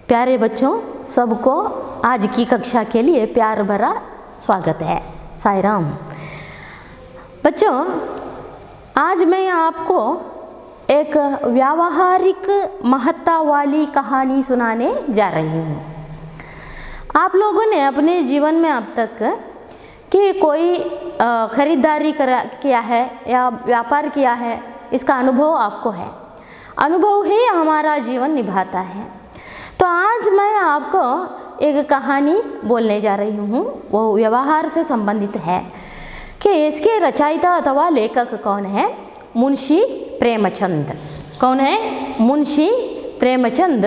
प्यारे बच्चों, सबको आज की कक्षा के लिए प्यार भरा स्वागत है। साईं राम। बच्चों, आज मैं आपको एक व्यावहारिक महत्ता वाली कहानी सुनाने जा रही हूँ। आप लोगों ने अपने जीवन में अब तक कि कोई खरीदारी किया है या व्यापार किया है, इसका अनुभव आपको है। अनुभव ही हमारा जीवन निभाता है। तो आज मैं आपको एक कहानी बोलने जा रही हूँ, वो व्यवहार से संबंधित है कि इसके रचयिता अथवा लेखक कौन है? मुंशी प्रेमचंद। कौन है? मुंशी प्रेमचंद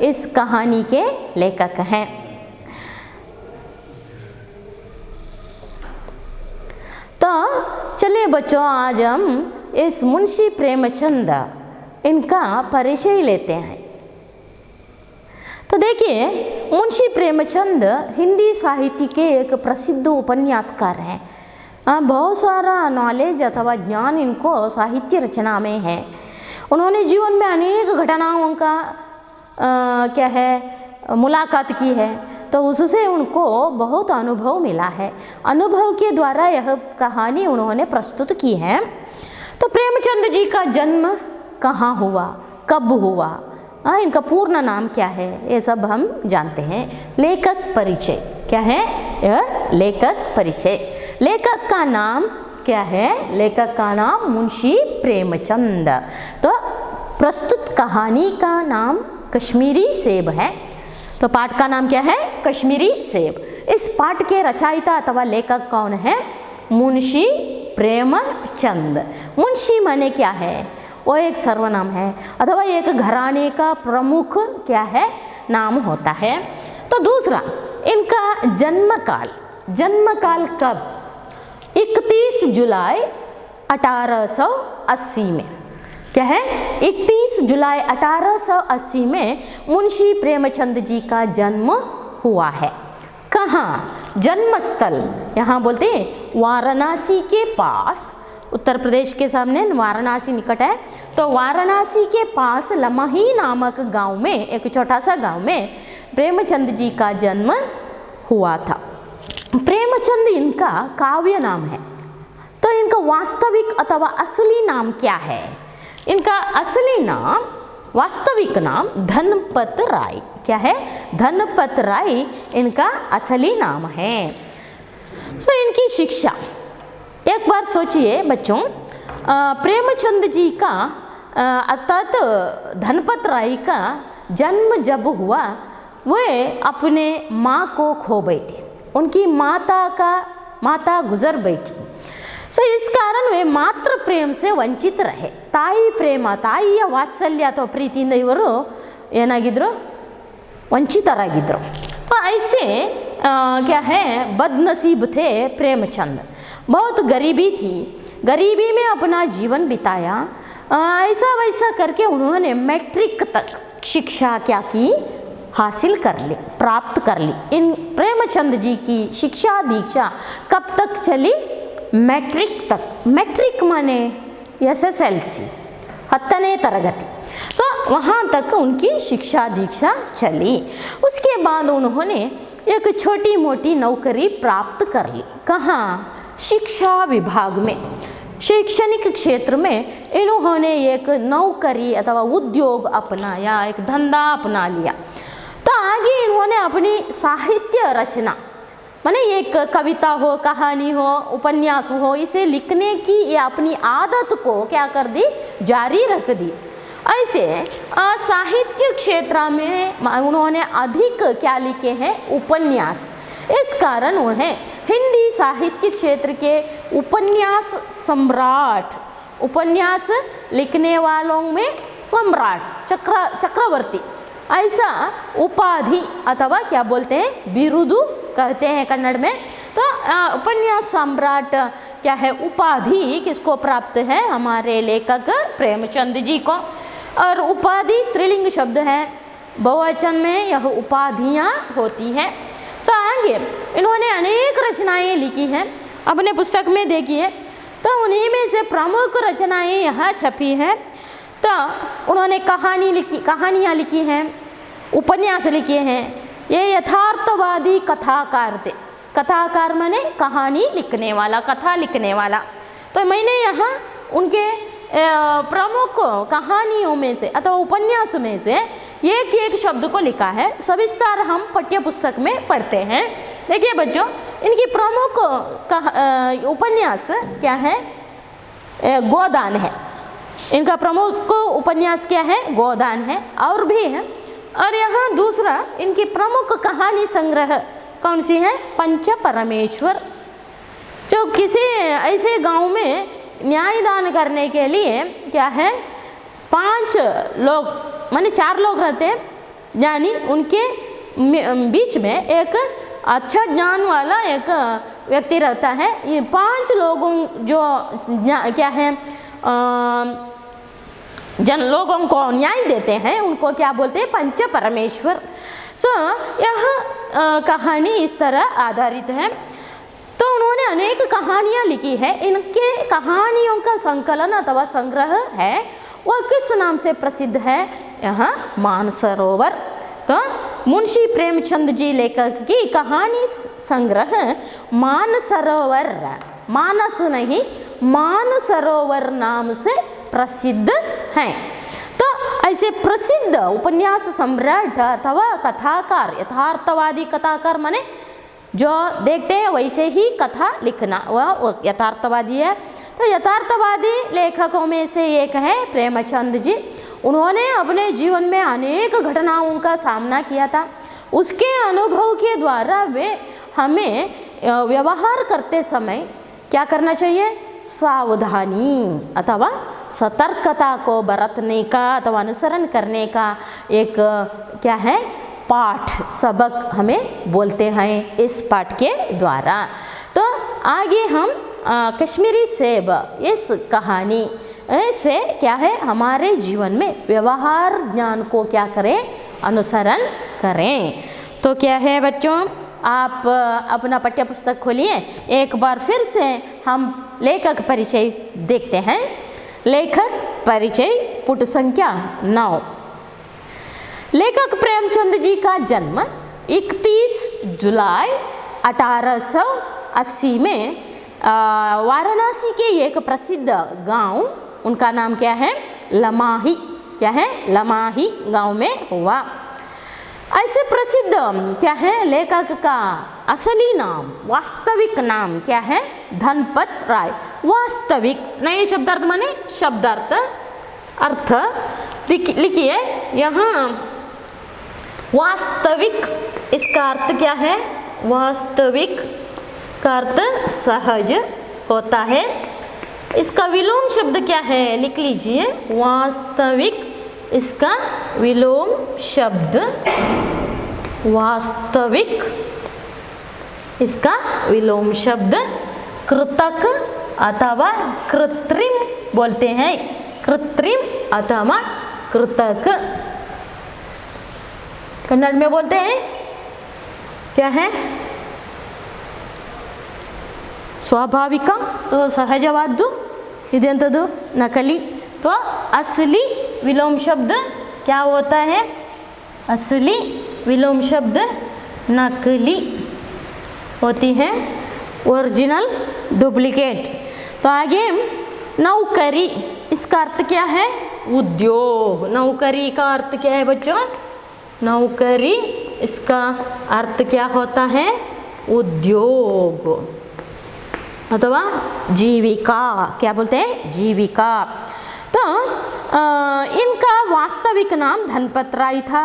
इस कहानी के लेखक हैं। तो चलिए बच्चों, आज हम इस मुंशी प्रेमचंद इनका परिचय लेते हैं। तो देखिए, मुंशी प्रेमचंद हिंदी साहित्य के एक प्रसिद्ध उपन्यासकार हैं। बहुत सारा नॉलेज अथवा ज्ञान इनको साहित्य रचना में है। उन्होंने जीवन में अनेक घटनाओं का मुलाकात की है, तो उससे उनको बहुत अनुभव मिला है। अनुभव के द्वारा यह कहानी उन्होंने प्रस्तुत की है। तो प्रेमचंद जी का जन्म कहाँ हुआ, कब हुआ, इनका पूर्ण नाम क्या है, ये सब हम जानते हैं। लेखक परिचय क्या है? यह लेखक परिचय। लेखक का नाम क्या है? लेखक का नाम मुंशी प्रेमचंद। तो प्रस्तुत कहानी का नाम कश्मीरी सेब है। तो पाठ का नाम क्या है? कश्मीरी सेब। इस पाठ के रचयिता अथवा लेखक कौन है? मुंशी प्रेमचंद। मुंशी माने क्या है? वो एक सर्वनाम है अथवा एक घराने का प्रमुख क्या है? नाम होता है। तो दूसरा, इनका जन्म काल कब? 31 जुलाई 1880 में। क्या है? 31 जुलाई 1880 में मुंशी प्रेमचंद जी का जन्म हुआ है। कहाँ? जन्मस्थल यहाँ बोलते हैं वाराणसी के पास, उत्तर प्रदेश के सामने वाराणसी निकट है। तो वाराणसी के पास लमही नामक गांव में, एक छोटा सा गांव में प्रेमचंद जी का जन्म हुआ था। प्रेमचंद इनका काव्य नाम है। तो इनका वास्तविक अथवा असली नाम क्या है? इनका असली नाम, वास्तविक नाम धनपत राय। क्या है? धनपत राय इनका असली नाम है। इनकी शिक्षा, एक बार सोचिए बच्चों, प्रेमचंद जी का अर्थात धनपत राय का जन्म जब हुआ, वे अपने माँ को खो बैठे। उनकी माता गुजर बैठी। इस कारण वे मातृ प्रेम से वंचित रहे। ताई प्रेम, ताಯಿಯ ವಾತ್ಸಲ್ಯ ಅಥವಾ ಪ್ರೀತಿಯಿಂದ ಇವರು ಏನಾಗಿದ್ರು? ವಂಚಿತರಾಗಿದ್ರು। तो ऐसे क्या है, बदनसीब थे प्रेमचंद। बहुत गरीबी थी, गरीबी में अपना जीवन बिताया। ऐसा वैसा करके उन्होंने मैट्रिक तक शिक्षा क्या की? हासिल कर ली, प्राप्त कर ली। इन प्रेमचंद जी की शिक्षा दीक्षा कब तक चली? मैट्रिक तक। मैट्रिक माने SSLC, 10ನೇ तरगति। तो वहाँ तक उनकी शिक्षा दीक्षा चली। उसके बाद उन्होंने एक छोटी मोटी नौकरी प्राप्त कर ली। कहाँ? शिक्षा विभाग में, शैक्षणिक क्षेत्र में इन्होंने एक नौकरी अथवा उद्योग अपनाया, एक धंधा अपना लिया। तो आगे इन्होंने अपनी साहित्य रचना, माने एक कविता हो, कहानी हो, उपन्यास हो, इसे लिखने की या अपनी आदत को क्या कर दी? जारी रख दी। ऐसे साहित्य क्षेत्र में उन्होंने अधिक क्या लिखे हैं? उपन्यास। इस कारण उन्हें हिंदी साहित्य क्षेत्र के उपन्यास सम्राट, उपन्यास लिखने वालों में सम्राट, चक्रवर्ती, ऐसा उपाधि अथवा क्या बोलते हैं? बिरुदु कहते हैं कन्नड़ में। तो उपन्यास सम्राट क्या है? उपाधि किसको प्राप्त है? हमारे लेखक प्रेमचंद जी को। और उपाधि स्त्रीलिंग शब्द है, बहुवचन में यह उपाधियाँ होती हैं। तो आगे इन्होंने अनेक रचनाएं लिखी हैं अपने पुस्तक में, देखिए। तो उन्हीं में से प्रमुख रचनाएं यहाँ छपी हैं। तो उन्होंने कहानियाँ लिखी हैं। उपन्यास लिखे हैं। ये यथार्थवादी कथाकार थे। कथाकार माने कहानी लिखने वाला, कथा लिखने वाला। तो मैंने यहाँ उनके प्रमुख कहानियों में से अथवा उपन्यास में से एक एक शब्द को लिखा है। सविस्तार हम पाठ्य पुस्तक में पढ़ते हैं। देखिए बच्चों, इनकी प्रमुख उपन्यास क्या है? गोदान है। इनका प्रमुख उपन्यास क्या है? गोदान है। और भी है। और यहाँ दूसरा इनकी प्रमुख कहानी संग्रह कौन सी है? पंच परमेश्वर। जो किसी ऐसे गांव में न्यायदान करने के लिए क्या है, 5 लोग माने 4 लोग रहते हैं, यानी उनके बीच में एक अच्छा ज्ञान वाला एक व्यक्ति रहता है। ये 5 लोगों जो क्या है लोगों को न्याय देते हैं, उनको क्या बोलते हैं? पंच परमेश्वर। यह कहानी इस तरह आधारित है। तो उन्होंने अनेक कहानियाँ लिखी है। इनके कहानियों का संकलन अथवा संग्रह है, वह किस नाम से प्रसिद्ध है? यहाँ मानसरोवर। तो मुंशी प्रेमचंद जी लेखक की कहानी संग्रह मानसरोवर, मानस नहीं मानसरोवर नाम से प्रसिद्ध है। तो ऐसे प्रसिद्ध उपन्यास सम्राट अथवा कथाकार, यथार्थवादी कथाकार माने जो देखते हैं वैसे ही कथा लिखना, वह यथार्थवादी है। तो यथार्थवादी लेखकों में से एक है प्रेमचंद जी। उन्होंने अपने जीवन में अनेक घटनाओं का सामना किया था। उसके अनुभव के द्वारा वे हमें व्यवहार करते समय क्या करना चाहिए? सावधानी अथवा सतर्कता को बरतने का अथवा अनुसरण करने का एक क्या है? पाठ, सबक हमें बोलते हैं इस पाठ के द्वारा। तो आगे हम कश्मीरी सेब इस कहानी से क्या है, हमारे जीवन में व्यवहार ज्ञान को क्या करें? अनुसरण करें। तो क्या है बच्चों, आप अपना पाठ्य पुस्तक खोलिए। एक बार फिर से हम लेखक परिचय देखते हैं। लेखक परिचय पुट संख्या 9। लेखक प्रेमचंद जी का जन्म 31 जुलाई 1880 में वाराणसी के एक प्रसिद्ध गांव, उनका नाम क्या है? लमाही। क्या है? लमाही गांव में हुआ। ऐसे प्रसिद्ध क्या है लेखक का असली नाम, वास्तविक नाम क्या है? धनपत राय। वास्तविक नए शब्दार्थ माने शब्दार्थ अर्थ लिखिए यहाँ। वास्तविक, इसका अर्थ क्या है? वास्तविक का अर्थ सहज होता है। इसका विलोम शब्द क्या है? लिख लीजिए वास्तविक। इसका विलोम शब्द वास्तविक, इसका विलोम शब्द कृतक अथवा कृत्रिम बोलते हैं। कृत्रिम अथवा कृतक कन्नड़ में बोलते हैं क्या है? स्वाभाविक, तो सहजवादु, इदेंतदु नकली। तो असली विलोम शब्द क्या होता है? असली विलोम शब्द नकली होती है, ओरिजिनल डुप्लीकेट। तो आगे नौकरी, इसका अर्थ क्या है? उद्योग। नौकरी का अर्थ क्या है बच्चों? नौकरी, इसका अर्थ क्या होता है? उद्योग अथवा जीविका। क्या बोलते हैं? जीविका। तो इनका वास्तविक नाम धनपत राय था।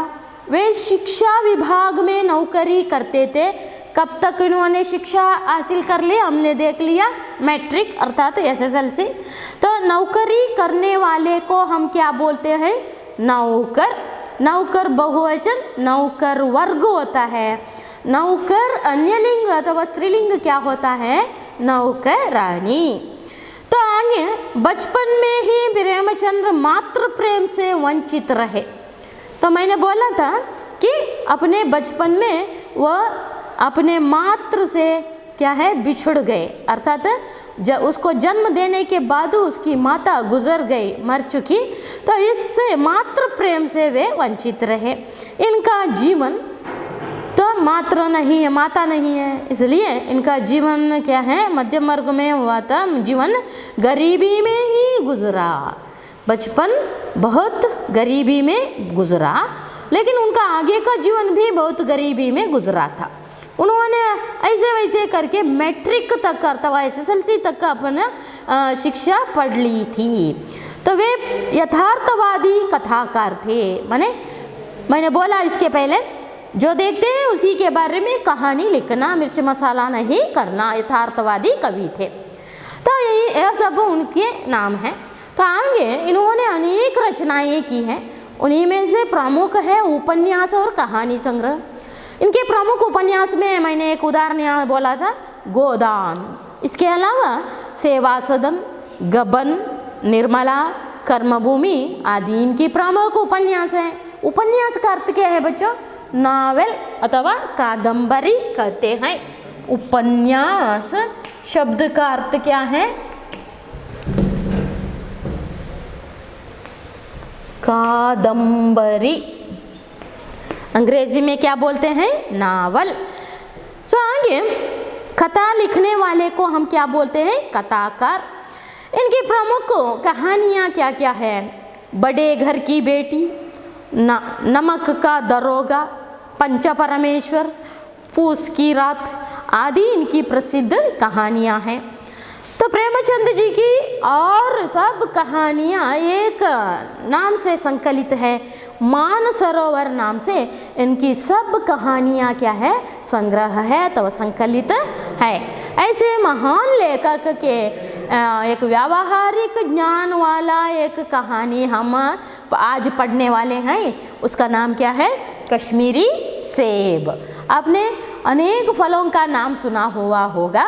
वे शिक्षा विभाग में नौकरी करते थे। कब तक इन्होंने शिक्षा हासिल कर ली? हमने देख लिया, मैट्रिक अर्थात SSLC। तो नौकरी करने वाले को हम क्या बोलते हैं? नौकर। नौकर बहुवचन नौकर वर्ग होता है। नौकर अन्यलिंग अथवा स्त्रीलिंग क्या होता है? नौकरानी। तो आगे बचपन में ही प्रेमचंद्र मातृ प्रेम से वंचित रहे। तो मैंने बोला था कि अपने बचपन में वह अपने मातृ से क्या है? बिछुड़ गए, अर्थात जब उसको जन्म देने के बाद उसकी माता गुजर गई, मर चुकी, तो इससे मातृ प्रेम से वे वंचित रहे। इनका जीवन तो मात्र नहीं है, माता नहीं है, इसलिए इनका जीवन क्या है, मध्यम वर्ग में हुआ था, जीवन गरीबी में ही गुजरा। बचपन बहुत गरीबी में गुजरा, लेकिन उनका आगे का जीवन भी बहुत गरीबी में गुजरा था। उन्होंने ऐसे वैसे करके मैट्रिक तक अथवा SSLC तक का अपना शिक्षा पढ़ ली थी। तो वे यथार्थवादी कथाकार थे। मैंने बोला इसके पहले, जो देखते हैं उसी के बारे में कहानी लिखना, मिर्च मसाला नहीं करना, यथार्थवादी कवि थे। तो यह सब उनके नाम हैं। तो आगे इन्होंने अनेक रचनाएं की हैं, उन्हीं में से प्रमुख है उपन्यास और कहानी संग्रह। इनके प्रमुख उपन्यास में मैंने एक उदाहरण यहाँ बोला था, गोदान। इसके अलावा सेवा सदन, गबन, निर्मला, कर्मभूमि आदि इनकी प्रमुख उपन्यास हैं। उपन्यास का अर्थ क्या है बच्चों? नावल अथवा कादंबरी कहते हैं। उपन्यास शब्द का अर्थ क्या है? कादंबरी। अंग्रेजी में क्या बोलते हैं? नावल। तो आगे कथा लिखने वाले को हम क्या बोलते हैं? कथाकार। इनकी प्रमुख कहानियाँ क्या क्या है? बड़े घर की बेटी, नमक का दरोगा, पंच परमेश्वर, पूस की रात आदि इनकी प्रसिद्ध कहानियाँ हैं। तो प्रेमचंद जी की और सब कहानियाँ एक नाम से संकलित है, मानसरोवर नाम से इनकी सब कहानियाँ क्या है? संग्रह है, तो संकलित है। ऐसे महान लेखक के एक व्यावहारिक ज्ञान वाला एक कहानी हम आज पढ़ने वाले हैं, उसका नाम क्या है? कश्मीरी सेब। आपने अनेक फलों का नाम सुना हुआ होगा,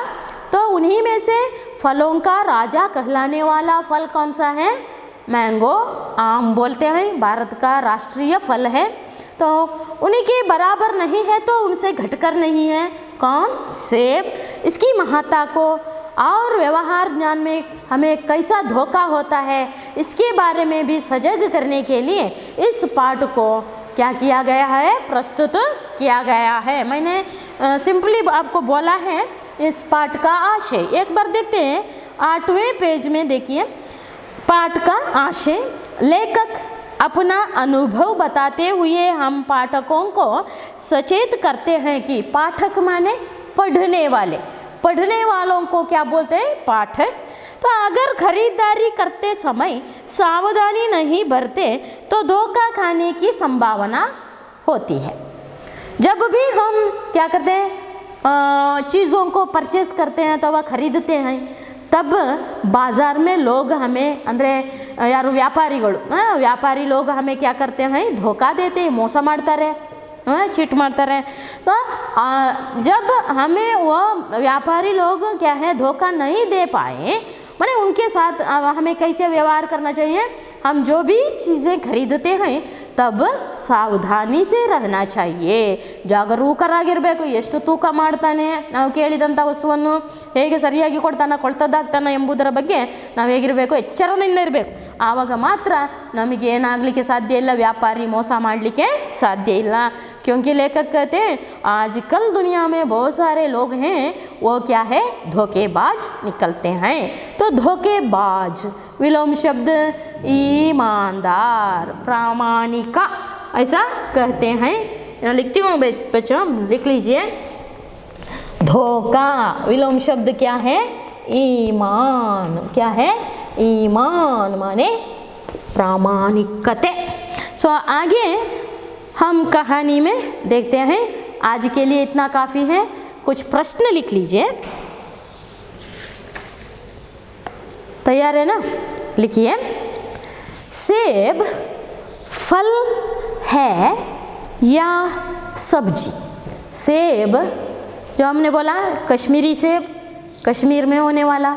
तो उन्हीं में से फलों का राजा कहलाने वाला फल कौन सा है? मैंगो, आम बोलते हैं, भारत का राष्ट्रीय फल है। तो उन्हीं के बराबर नहीं है तो उनसे घटकर नहीं है। कौन? सेब। इसकी महत्ता को और व्यवहार ज्ञान में हमें कैसा धोखा होता है, इसके बारे में भी सजग करने के लिए इस पाठ को क्या किया गया है? प्रस्तुत किया गया है। मैंने सिंपली आपको बोला है इस पाठ का आशय। एक बार देखते हैं 8वें पेज में, देखिए पाठ का आशय। लेखक अपना अनुभव बताते हुए हम पाठकों को सचेत करते हैं कि पाठक माने पढ़ने वाले, पढ़ने वालों को क्या बोलते हैं? पाठक। तो अगर खरीदारी करते समय सावधानी नहीं बरते तो धोखा खाने की संभावना होती है। जब भी हम क्या करते हैं, चीज़ों को परचेस करते हैं तो वह खरीदते हैं, तब बाज़ार में लोग हमें अंदरे यार व्यापारी लोग हमें क्या करते हैं? धोखा देते हैं, ಮೋಸ ಮಾಡ್ತಾರೆ, चीट मारते हैं। तो जब हमें वो व्यापारी लोग क्या है धोखा नहीं दे पाए, माने उनके साथ हमें कैसे व्यवहार करना चाहिए? हम जो भी चीज़ें खरीदते हैं तब सावधानी से रहना चाहिए, ಜಾಗರೂಕರಾಗಿರಬೇಕು। ಎಷ್ಟು ತೂಕ ಮಾಡ್ತಾನೆ, ನಾವು ಕೇಳಿದಂಥ ವಸ್ತುವನ್ನು ಹೇಗೆ ಸರಿಯಾಗಿ ಕೊಡ್ತಾನೆ, ಕೊಳ್ತದ್ದಾಗ್ತಾನೆ ಎಂಬುದರ ಬಗ್ಗೆ ನಾವು ಹೇಗಿರಬೇಕು? ಎಚ್ಚರದಿಂದ ಇರಬೇಕು। ಆವಾಗ ಮಾತ್ರ ನಮಗೆ ಏನಾಗಲಿಕ್ಕೆ ಸಾಧ್ಯ ಇಲ್ಲ, ವ್ಯಾಪಾರಿ ಮೋಸ ಮಾಡಲಿಕ್ಕೆ ಸಾಧ್ಯ ಇಲ್ಲ। क्योंकि लेखक कहते हैं आजकल दुनिया में बहुत सारे लोग हैं, वो क्या है? धोखेबाज निकलते हैं। तो धोखेबाज विलोम शब्द ईमानदार, प्रामाणिका ऐसा कहते हैं। यहाँ लिखती हूँ बच्चों, लिख लीजिए। धोखा विलोम शब्द क्या है? ईमान। क्या है? ईमान माने प्रामाणिकते। सो आगे हम कहानी में देखते हैं। आज के लिए इतना काफ़ी है। कुछ प्रश्न लिख लीजिए। तैयार है ना? लिखिए। सेब फल है या सब्जी? सेब जो हमने बोला कश्मीरी सेब, कश्मीर में होने वाला,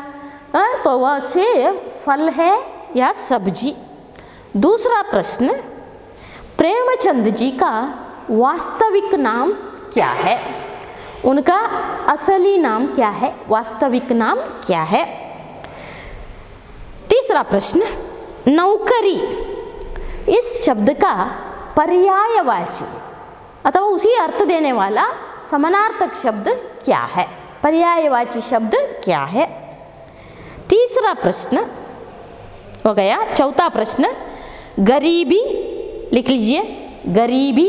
तो वह सेब फल है या सब्जी? दूसरा प्रश्न, प्रेमचंद जी का वास्तविक नाम क्या है? उनका असली नाम क्या है? वास्तविक नाम क्या है? तीसरा प्रश्न, नौकरी इस शब्द का पर्यायवाची अथवा उसी अर्थ देने वाला समानार्थक शब्द क्या है? पर्यायवाची शब्द क्या है? तीसरा प्रश्न हो गया। चौथा प्रश्न, गरीबी लिख लीजिए, गरीबी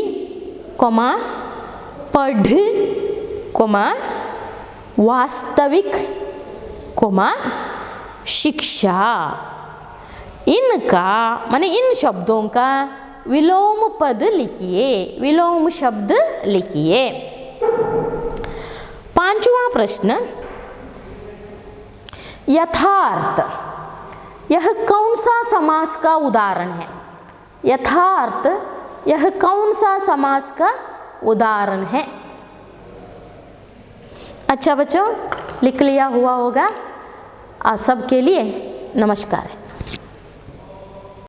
कोमा पढ़ कोमा वास्तविक कोमा शिक्षा, इनका माने इन शब्दों का विलोम पद लिखिए, विलोम शब्द लिखिए। पांचवा प्रश्न, यथार्थ यह कौन सा समास का उदाहरण है? यथार्थ यह कौन सा समास का उदाहरण है? अच्छा बच्चों, लिख लिया हुआ होगा। सबके लिए नमस्कार।